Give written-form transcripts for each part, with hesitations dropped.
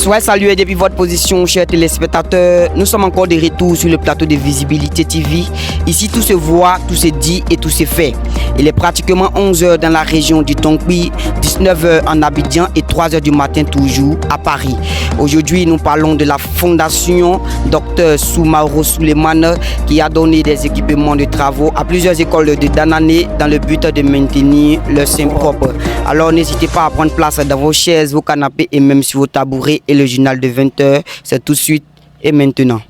Soyez salués depuis votre position, chers téléspectateurs. Nous sommes encore de retour sur le plateau de Visibilité TV. Ici, tout se voit, tout se dit et tout se fait. Il est pratiquement 11h dans la région du Tongbi, 19h en Abidjan et 3h du matin toujours à Paris. Aujourd'hui, nous parlons de la fondation Dr Soumaoro Souleymane qui a donné des équipements de travaux à plusieurs écoles de Danané dans le but de maintenir leur sein propre. Alors n'hésitez pas à prendre place dans vos chaises, vos canapés et même sur vos tabourets. Et le journal de 20h, c'est tout de suite et maintenant.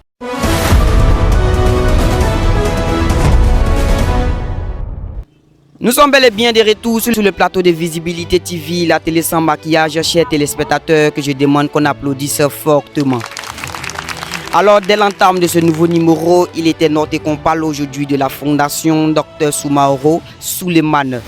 Nous sommes bel et bien de retour sur le plateau de Visibilité TV, la télé sans maquillage, chers téléspectateurs, que je demande qu'on applaudisse fortement. Alors, dès l'entame de ce nouveau numéro, il était noté qu'on parle aujourd'hui de la fondation Dr Soumaoro Souleymane.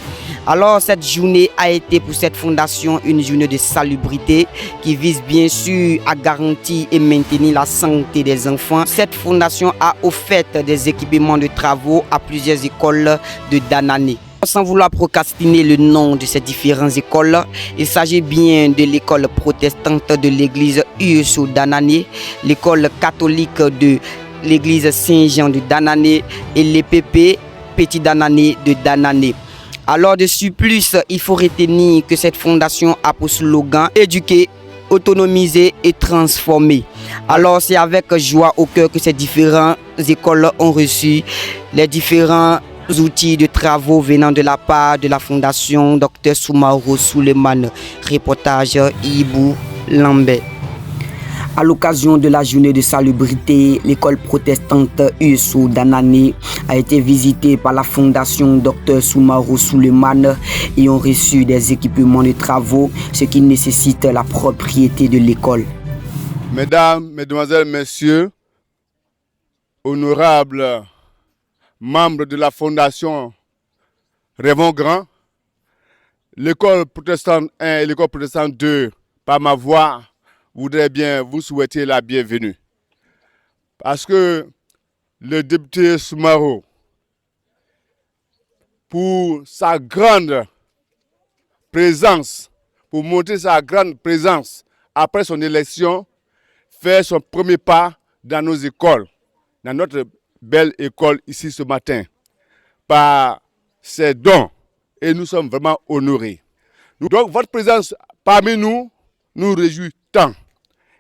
Alors, cette journée a été pour cette fondation une journée de salubrité qui vise bien sûr à garantir et maintenir la santé des enfants. Cette fondation a offert des équipements de travaux à plusieurs écoles de Danané. Sans vouloir procrastiner le nom de ces différentes écoles, il s'agit bien de l'école protestante de l'église USO Danané, l'école catholique de l'église Saint-Jean de Danané et l'EPP Petit Danané de Danané. Alors de surplus, il faut retenir que cette fondation a pour slogan éduquer, autonomiser et transformer. Alors c'est avec joie au cœur que ces différentes écoles ont reçu les différents outils de travaux venant de la part de la fondation Dr Soumaoro Souleymane. Reportage Ibou Lambert. À l'occasion de la journée de salubrité, l'école protestante USO Danané a été visitée par la fondation Dr Soumaoro Souleymane et ont reçu des équipements de travaux, ce qui nécessite la propriété de l'école. Mesdames, Mesdemoiselles, Messieurs, honorables membres de la fondation Rêvons Grand, l'école protestante 1 et l'école protestante 2, par ma voix, voudrais bien vous souhaiter la bienvenue. Parce que le député Soumaoro, pour sa grande présence, pour montrer sa grande présence après son élection, fait son premier pas dans nos écoles, dans notre belle école ici ce matin, par ses dons. Et nous sommes vraiment honorés. Donc votre présence parmi nous nous réjouit tant.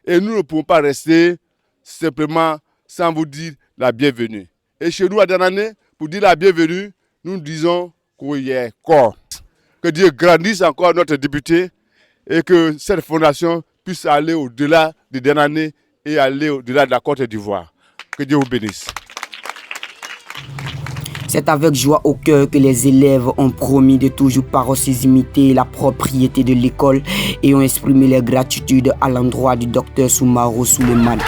Et nous ne pouvons pas rester simplement sans vous dire la bienvenue. Et chez nous à Danané, pour dire la bienvenue, nous disons qu'il y ait corps. Que Dieu grandisse encore notre député et que cette fondation puisse aller au-delà de Danané et aller au-delà de la Côte d'Ivoire. Que Dieu vous bénisse. C'est avec joie au cœur que les élèves ont promis de toujours imiter la propriété de l'école et ont exprimé leur gratitude à l'endroit du Dr Soumaoro Souleymane.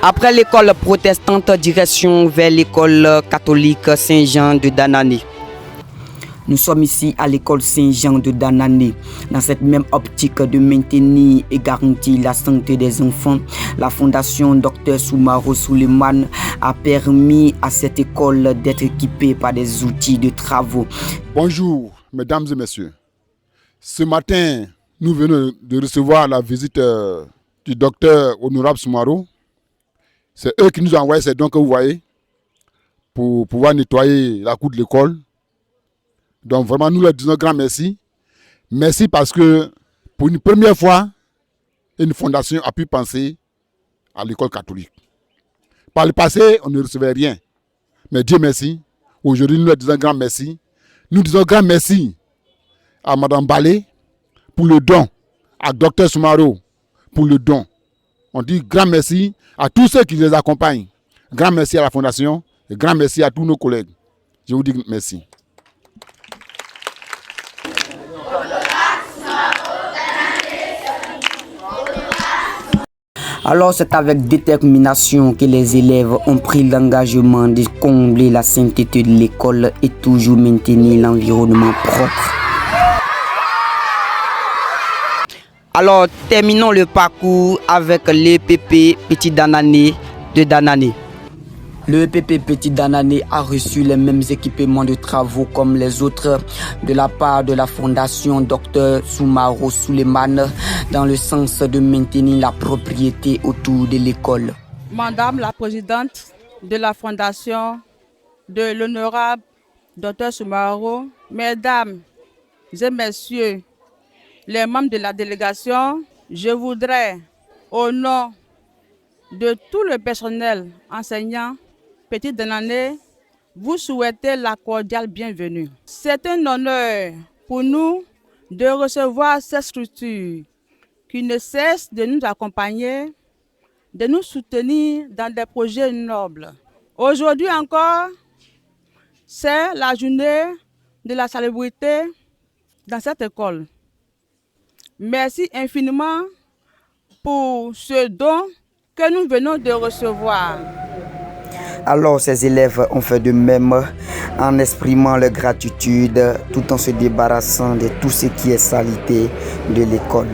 Après l'école protestante, direction vers l'école catholique Saint-Jean de Danané. Nous sommes ici à l'école Saint-Jean de Danané. Dans cette même optique de maintenir et garantir la santé des enfants, la fondation Dr Soumaoro Souleymane a permis à cette école d'être équipée par des outils de travaux. Bonjour, mesdames et messieurs. Ce matin, nous venons de recevoir la visite du docteur honorable Soumaoro. C'est eux qui nous ont envoyé ces dons que vous voyez pour pouvoir nettoyer la cour de l'école. Donc vraiment, nous leur disons grand merci. Merci parce que pour une première fois, une fondation a pu penser à l'école catholique. Par le passé, on ne recevait rien. Mais Dieu merci. Aujourd'hui, nous leur disons grand merci. Nous disons grand merci à Madame Balé pour le don, à Dr Soumaoro pour le don. On dit grand merci à tous ceux qui les accompagnent. Grand merci à la fondation et grand merci à tous nos collègues. Je vous dis merci. Alors c'est avec détermination que les élèves ont pris l'engagement de combler la sainteté de l'école et toujours maintenir l'environnement propre. Alors, terminons le parcours avec l'EPP Petit Danané de Danané. Le EPP Petit Danané a reçu les mêmes équipements de travaux comme les autres de la part de la Fondation Dr Soumaro Souleymane dans le sens de maintenir la propriété autour de l'école. Madame la présidente de la Fondation de l'honorable Dr Soumaro, mesdames et messieurs les membres de la délégation, je voudrais, au nom de tout le personnel enseignant Petit Danané, vous souhaiter la cordiale bienvenue. C'est un honneur pour nous de recevoir cette structure qui ne cesse de nous accompagner, de nous soutenir dans des projets nobles. Aujourd'hui encore, c'est la journée de la salubrité dans cette école. Merci infiniment pour ce don que nous venons de recevoir. Alors ces élèves ont fait de même en exprimant leur gratitude tout en se débarrassant de tout ce qui est saleté de l'école.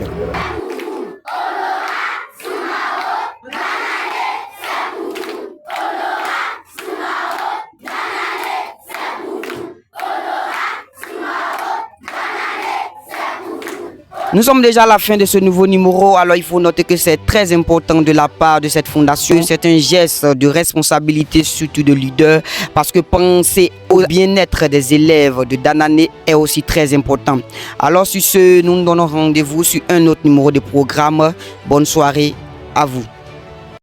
Nous sommes déjà à la fin de ce nouveau numéro, alors il faut noter que c'est très important de la part de cette fondation. C'est un geste de responsabilité, surtout de leader, parce que penser au bien-être des élèves de Danané est aussi très important. Alors sur ce, nous nous donnons rendez-vous sur un autre numéro de programme. Bonne soirée à vous.